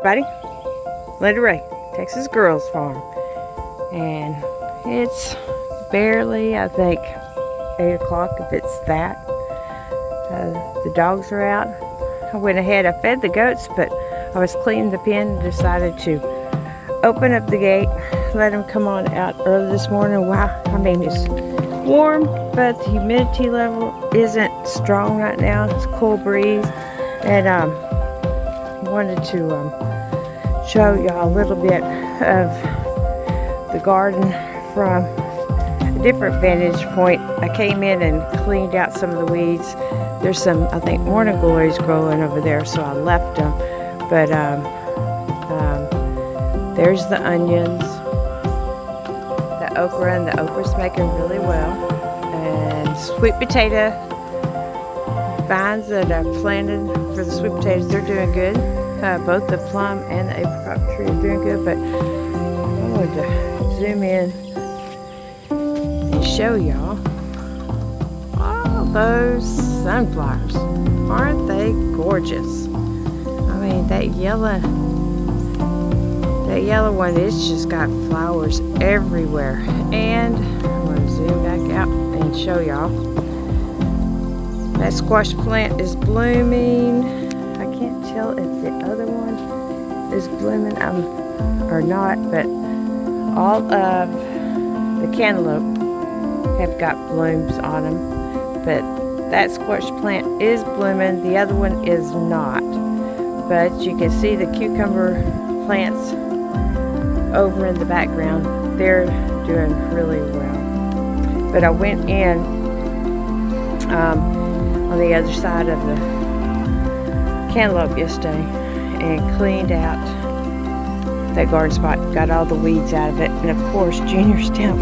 Buddy, Linda Ray, Texas Girls Farm. And it's barely, I think, 8 o'clock if it's that. The dogs are out. I went ahead, I fed the goats, but I was cleaning the pen and decided to open up the gate, let them come on out early this morning. Wow, I mean, it's warm, but the humidity level isn't strong right now. It's a cool breeze. And I wanted to show y'all a little bit of the garden from a different vantage point. I came in and cleaned out some of the weeds. There's some, I think, morning glories growing over there, so I left them. But there's the onions, the okra, and the okra's making really well. And sweet potato vines that I planted for the sweet potatoes, they're doing good. Both the plum and the apricot tree are doing good. But I wanted to zoom in and show y'all all those sunflowers. Aren't they gorgeous? I mean, that yellow one, it's just got flowers everywhere. And I'm going to zoom back out and show y'all. That squash plant is blooming. I can't tell if the other one is blooming or not, but all of the cantaloupe have got blooms on them. But that squash plant is blooming. The other one is not. But you can see the cucumber plants over in the background. They're doing really well. But I went in on the other side of the cantaloupe yesterday and cleaned out that garden spot. Got all the weeds out of it. And of course, Junior's down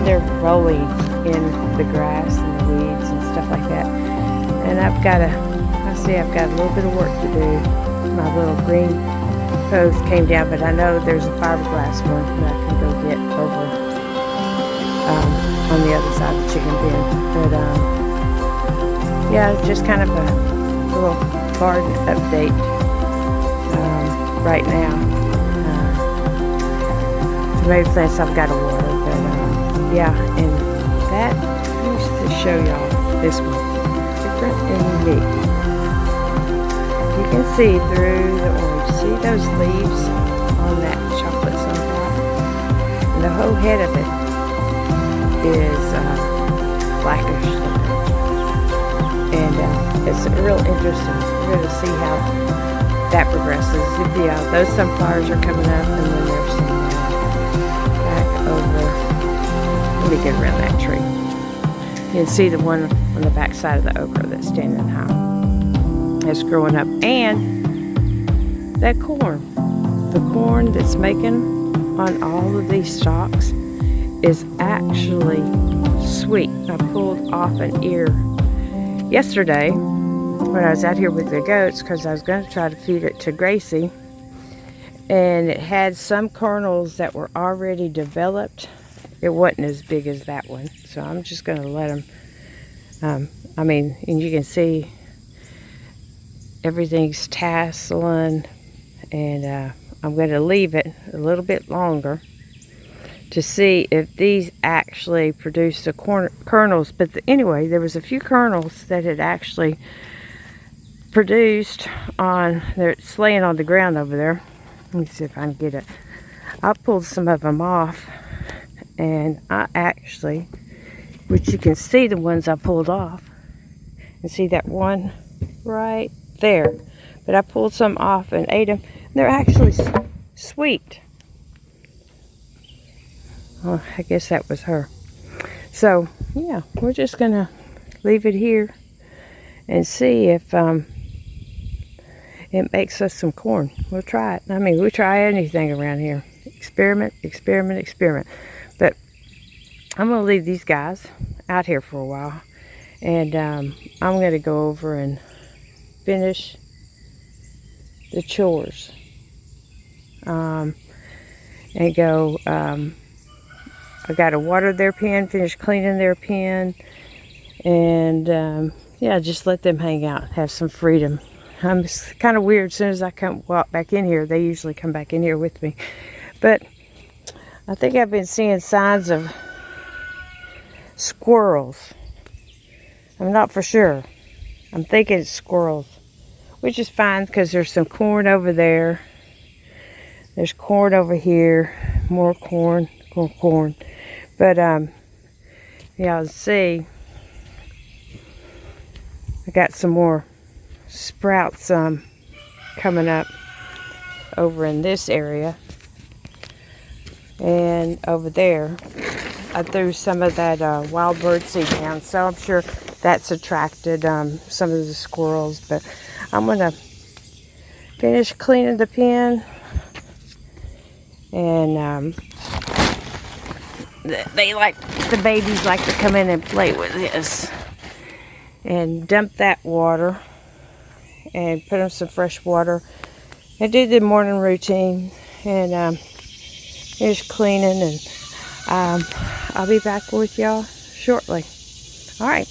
there rolling in the grass and the weeds and stuff like that. And I've got a little bit of work to do. My little green hose came down, but I know there's a fiberglass one that I can go get over on the other side of the chicken pen. But yeah, just kind of a little garden update right now. Tomato plants I've got to water, but yeah, and that, let me just show y'all this one. Different and unique. You can see through the orange. See those leaves on that chocolate sunflower? And the whole head of it is blackish. And it's real interesting. We're going to see how that progresses. Yeah, those sunflowers are coming up, and then there's some back over. Let me get around that tree. You can see the one on the back side of the okra that's standing high. It's growing up. And that corn, the corn that's making on all of these stalks is actually sweet. I pulled off an ear yesterday when I was out here with the goats because I was going to try to feed it to Gracie, and it had some kernels that were already developed. It wasn't as big as that one, so I'm just going to let them, I mean, and you can see everything's tasseling, and I'm going to leave it a little bit longer to see if these actually produce the kernels. But anyway, there was a few kernels that had actually produced on, it's laying on the ground over there. Let me see if I can get it. I pulled some of them off, and I actually, which you can see the ones I pulled off, and see that one right there. But I pulled some off and ate them. They're actually sweet. Well, I guess that was her. So, yeah, we're just going to leave it here and see if it makes us some corn. We'll try it. I mean, we try anything around here. Experiment, experiment, experiment. But I'm going to leave these guys out here for a while. And I'm going to go over and finish the chores. And go, I got to water their pen, finish cleaning their pen. And yeah, just let them hang out, have some freedom. It's kind of weird. As soon as I walk back in here, they usually come back in here with me. But I think I've been seeing signs of squirrels. I'm not for sure. I'm thinking it's squirrels, which is fine because there's some corn over there. There's corn over here, more corn. But y'all see, I got some more sprouts coming up over in this area, and over there I threw some of that wild bird seed down, so I'm sure that's attracted some of the squirrels. But I'm gonna finish cleaning the pen, and the babies like to come in and play with this, and dump that water and put them some fresh water and do the morning routine, and finish cleaning, and I'll be back with y'all shortly. All right,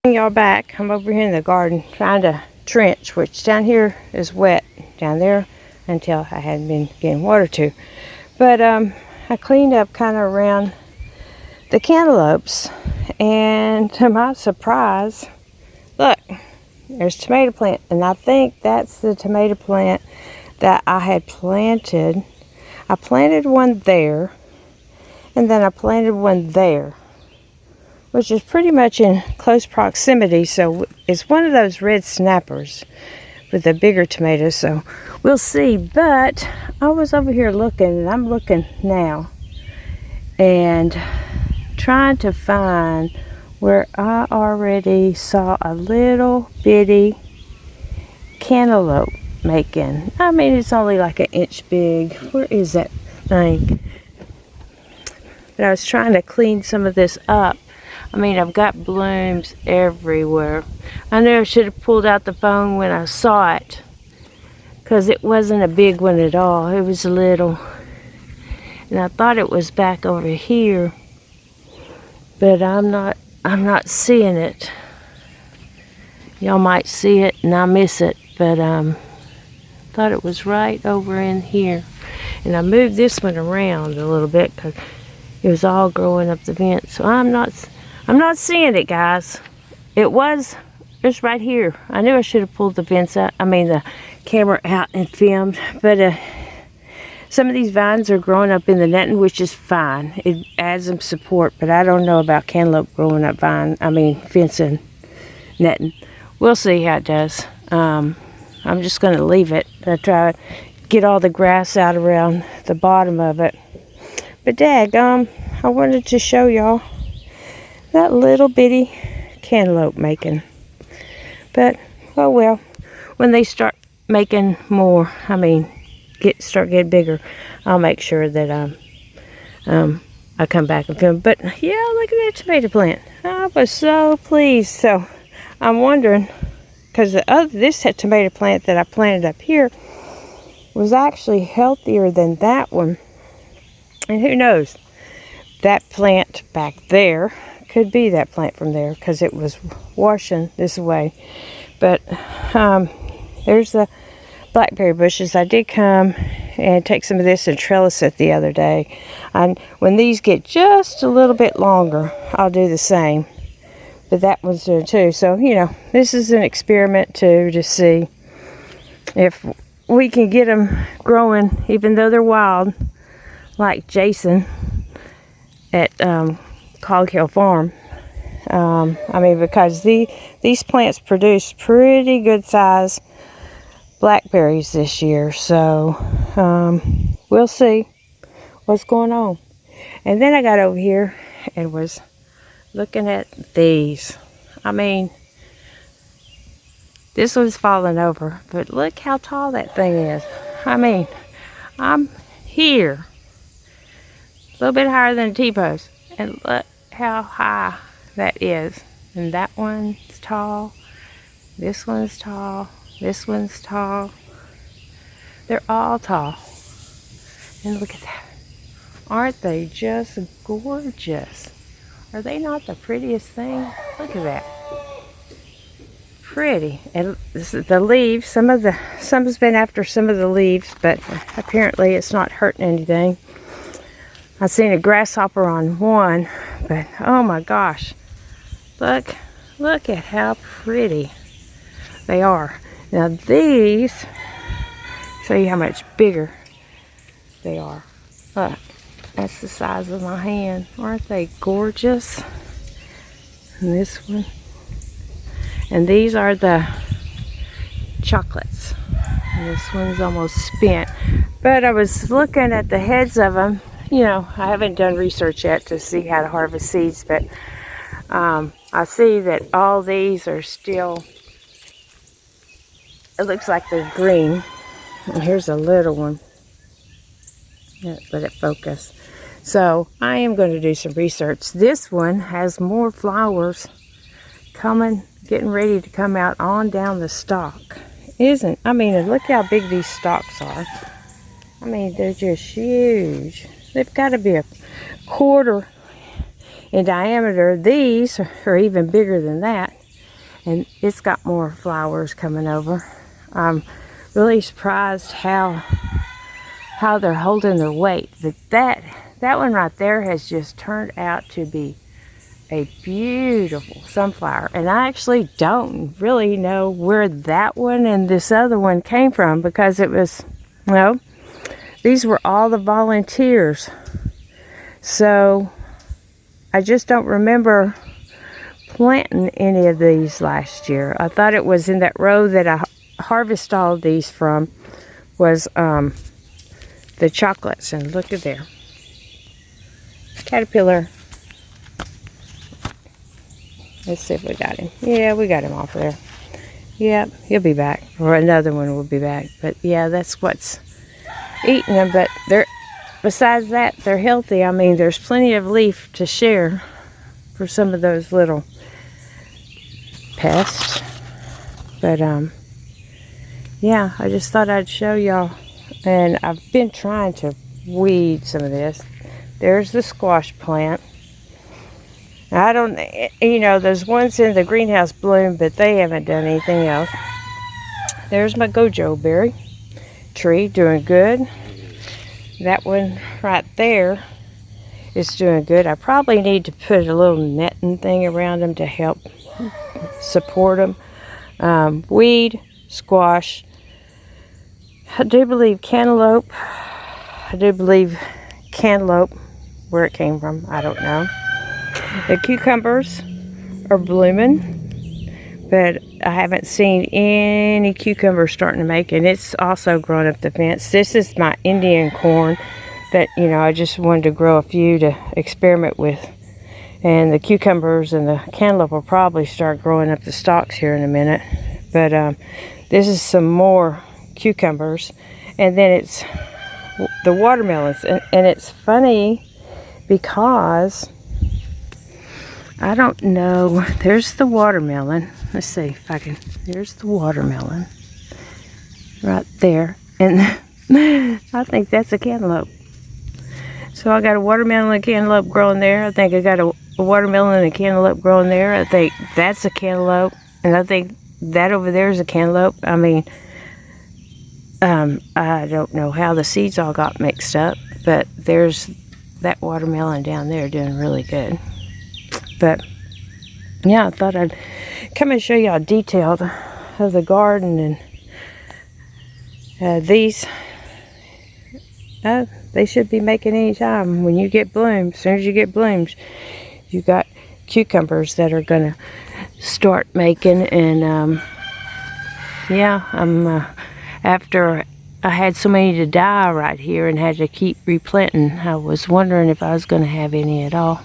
bring y'all back. I'm over here in the garden trying to trench, which down here is wet down there until I hadn't been getting water to. But I cleaned up kind of around the cantaloupes, and to my surprise, look, there's a tomato plant, and I think that's the tomato plant that I had planted. I planted one there, and then I planted one there, which is pretty much in close proximity. So it's one of those red snappers with the bigger tomatoes, so we'll see. But I was over here looking, and I'm looking now and trying to find where I already saw a little bitty cantaloupe making. I mean, it's only like an inch big. Where is that thing? But I was trying to clean some of this up. I mean, I've got blooms everywhere. I knew I should have pulled out the phone when I saw it, because it wasn't a big one at all. It was a little. And I thought it was back over here, but I'm not seeing it. Y'all might see it and I miss it, but thought it was right over in here. And I moved this one around a little bit because it was all growing up the vent. So I'm not seeing it, guys. It's right here. I knew I should have pulled the the camera out and filmed, but some of these vines are growing up in the netting, which is fine. It adds some support, but I don't know about cantaloupe growing up fencing, netting. We'll see how it does. I'm just going to leave it. I try to get all the grass out around the bottom of it. But daggum, I wanted to show y'all that little bitty cantaloupe making. But, oh well, when they start making more, start getting bigger, I'll make sure that I come back and film. But yeah, look at that tomato plant. I was so pleased. So I'm wondering, because this tomato plant that I planted up here was actually healthier than that one. And who knows, that plant back there could be that plant from there, because it was washing this way. But there's the blackberry bushes. I did come and take some of this and trellis it the other day. And when these get just a little bit longer, I'll do the same. But that one's there too. So, this is an experiment too, to see if we can get them growing, even though they're wild, like Jason at Cog Hill Farm. Because these plants produce pretty good size blackberries this year. So we'll see what's going on. And then I got over here and was looking at these. This one's falling over, but look how tall that thing is. I'm here, a little bit higher than a T-post, and look how high that is. And that one's tall, this one's tall, this one's tall. They're all tall. And look at that. Aren't they just gorgeous? Are they not the prettiest thing? Look at that. pretty. And the leaves, some's been after some of the leaves, but apparently it's not hurting anything. I've seen a grasshopper on one, but oh my gosh, look at how pretty they are. Now these, show you how much bigger they are. Look, that's the size of my hand. Aren't they gorgeous? And this one. And these are the chocolates. And this one's almost spent. But I was looking at the heads of them. You know, I haven't done research yet to see how to harvest seeds, but I see that all these are still, it looks like they're green. And here's a little one. Let it focus. So I am going to do some research. This one has more flowers coming, getting ready to come out on down the stalk. I mean, look how big these stalks are. I mean, they're just huge. They've got to be a quarter in diameter. These are even bigger than that. And it's got more flowers coming over. I'm really surprised how they're holding their weight. But that one right there has just turned out to be a beautiful sunflower. And I actually don't really know where that one and this other one came from, because it was, well, these were all the volunteers. So I just don't remember planting any of these last year. I thought it was in that row that I harvested all of these from was the chocolates. And look at there. Caterpillar. Let's see if we got him. Yeah, we got him off there. Yep, he'll be back. Or another one will be back. But yeah, that's what's eating them. But besides that, they're healthy. I mean, there's plenty of leaf to share for some of those little pests. But yeah, I just thought I'd show y'all. And I've been trying to weed some of this. There's the squash plant. I don't, you know, those ones in the greenhouse bloom, but they haven't done anything else. There's my gojo berry tree, doing good. That one right there is doing good. I probably need to put a little netting thing around them to help support them. Weed, squash. I do believe cantaloupe. Where it came from, I don't know. The cucumbers are blooming, but I haven't seen any cucumbers starting to make, and it's also growing up the fence. This is my Indian corn that, you know, I just wanted to grow a few to experiment with. And the cucumbers and the cantaloupe will probably start growing up the stalks here in a minute. But this is some more cucumbers. And then it's the watermelons. And it's funny because I don't know. There's the watermelon. Let's see if I can. There's the watermelon right there. And I think that's a cantaloupe. So I got a watermelon and a cantaloupe growing there. I think I got a watermelon and a cantaloupe growing there. I think that's a cantaloupe. And I think that over there is a cantaloupe. I mean, I don't know how the seeds all got mixed up. But there's that watermelon down there doing really good. But yeah, I thought I'd come and show y'all detailed of the garden. And these, they should be making any time when you get blooms. As soon as you get blooms, you got cucumbers that are gonna start making. And yeah, after I had so many to die right here and had to keep replanting, I was wondering if I was gonna have any at all.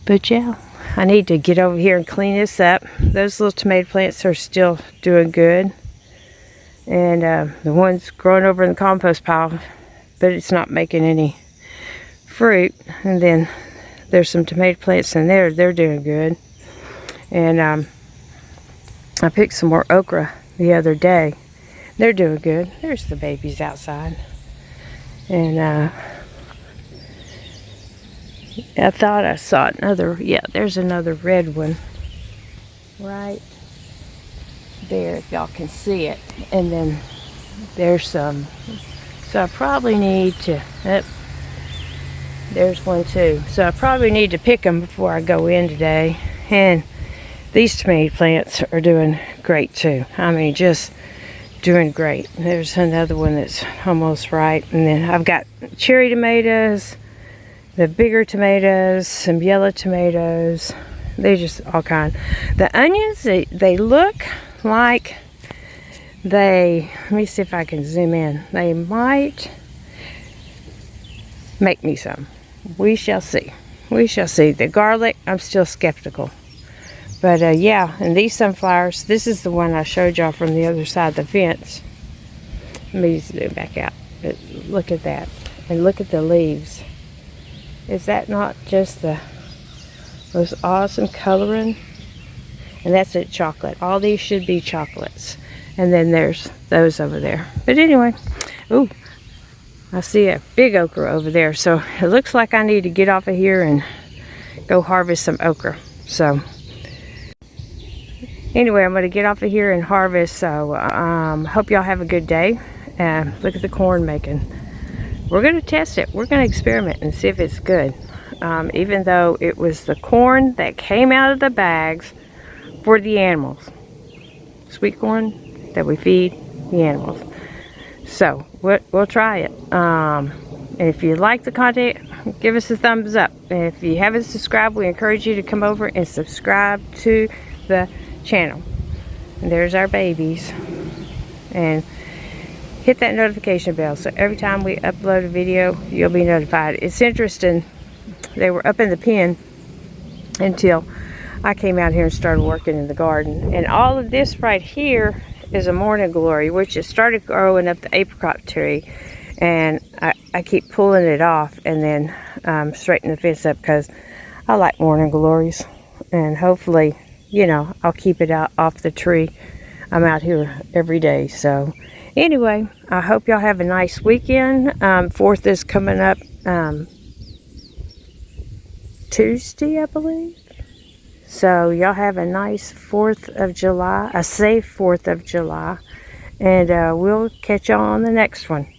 But yeah, I need to get over here and clean this up. Those little tomato plants are still doing good. And the one's growing over in the compost pile, but it's not making any fruit. And then there's some tomato plants in there. They're doing good. And I picked some more okra the other day. They're doing good. There's the babies outside. And I thought I saw another, yeah, there's another red one right there if y'all can see it. And then there's some, so I probably need to, there's one too. So I probably need to pick them before I go in today. And these tomato plants are doing great too. I mean, just doing great. There's another one that's almost right. And then I've got cherry tomatoes, the bigger tomatoes, some yellow tomatoes. They're just all kinds. The onions, they look like they, let me see if I can zoom in. They might make me some. We shall see. We shall see. The garlic, I'm still skeptical. But yeah, and these sunflowers, this is the one I showed y'all from the other side of the fence. Let me zoom it back out. But look at that. And look at the leaves. Is that not just the most awesome coloring? And that's it, chocolate. All these should be chocolates. And then there's those over there. But anyway, ooh, I see a big okra over there. So it looks like I need to get off of here and go harvest some okra. So anyway, I'm going to get off of here and harvest. So hope y'all have a good day. Look at the corn making. We're going to test it. We're going to experiment and see if it's good. Even though it was the corn that came out of the bags for the animals. Sweet corn that we feed the animals. So we'll try it. And if you like the content, give us a thumbs up. If you haven't subscribed, we encourage you to come over and subscribe to the channel. And there's our babies. And hit that notification bell so every time we upload a video, you'll be notified. It's interesting. They were up in the pen until I came out here and started working in the garden. And all of this right here is a morning glory, which it started growing up the apricot tree. And I keep pulling it off and then straighten the fence up because I like morning glories. And hopefully, you know, I'll keep it out off the tree. I'm out here every day. So anyway, I hope y'all have a nice weekend. 4th is coming up Tuesday, I believe. So y'all have a nice 4th of July, a safe 4th of July. And we'll catch y'all on the next one.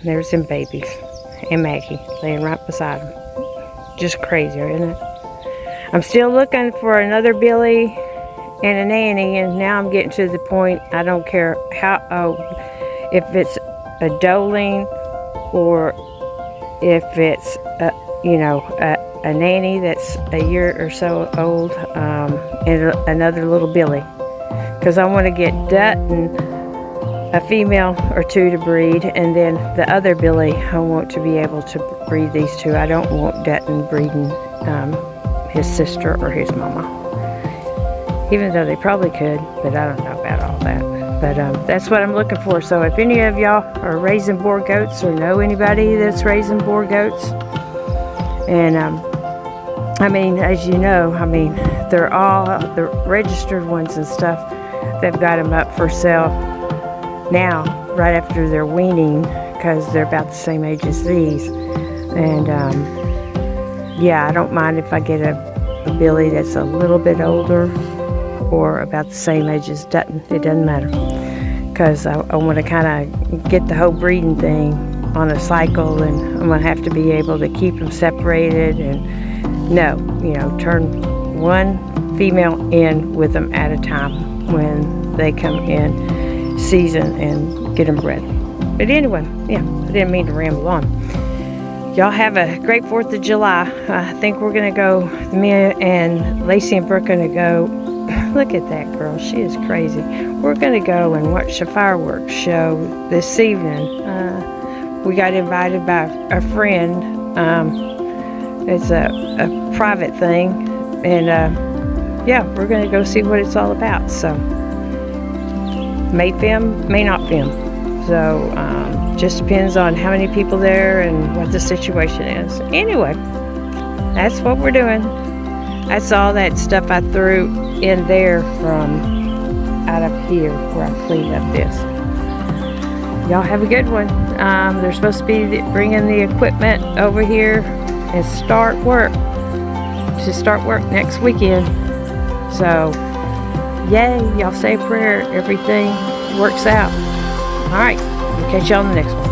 There's some babies. And Maggie laying right beside them. Just crazy, isn't it? I'm still looking for another Billy and a nanny, and now I'm getting to the point I don't care how, if it's a doeling or if it's a nanny that's a year or so old, and another little Billy, because I want to get Dutton, a female or two to breed, and then the other Billy I want to be able to breed these two. I don't want Dutton breeding his sister or his mama. Even though they probably could, but I don't know about all that. But that's what I'm looking for. So if any of y'all are raising boer goats or know anybody that's raising boer goats, and I mean, as you know, I mean, they're all the registered ones and stuff. They've got them up for sale now, right after they're weaning, because they're about the same age as these. And yeah, I don't mind if I get a Billy that's a little bit older or about the same age as Dutton. It doesn't matter, because I want to kind of get the whole breeding thing on a cycle, and I'm going to have to be able to keep them separated and turn one female in with them at a time when they come in season and get them bred. But anyway, yeah, I didn't mean to ramble on. Y'all have a great 4th of July. I think we're going to go, me and Lacey and Brooke are going to go. Look at that girl. She is crazy. We're going to go and watch the fireworks show this evening. We got invited by a friend. It's a private thing. And yeah, we're going to go see what it's all about. So, may film, may not film. So, just depends on how many people there and what the situation is. Anyway, that's what we're doing. That's all that stuff I threw in there from out of here where I cleaned up this. Y'all have a good one. They're supposed to be bringing the equipment over here and start work next weekend. So Yay, y'all say a prayer. Everything works out. All right, we'll catch y'all on the next one.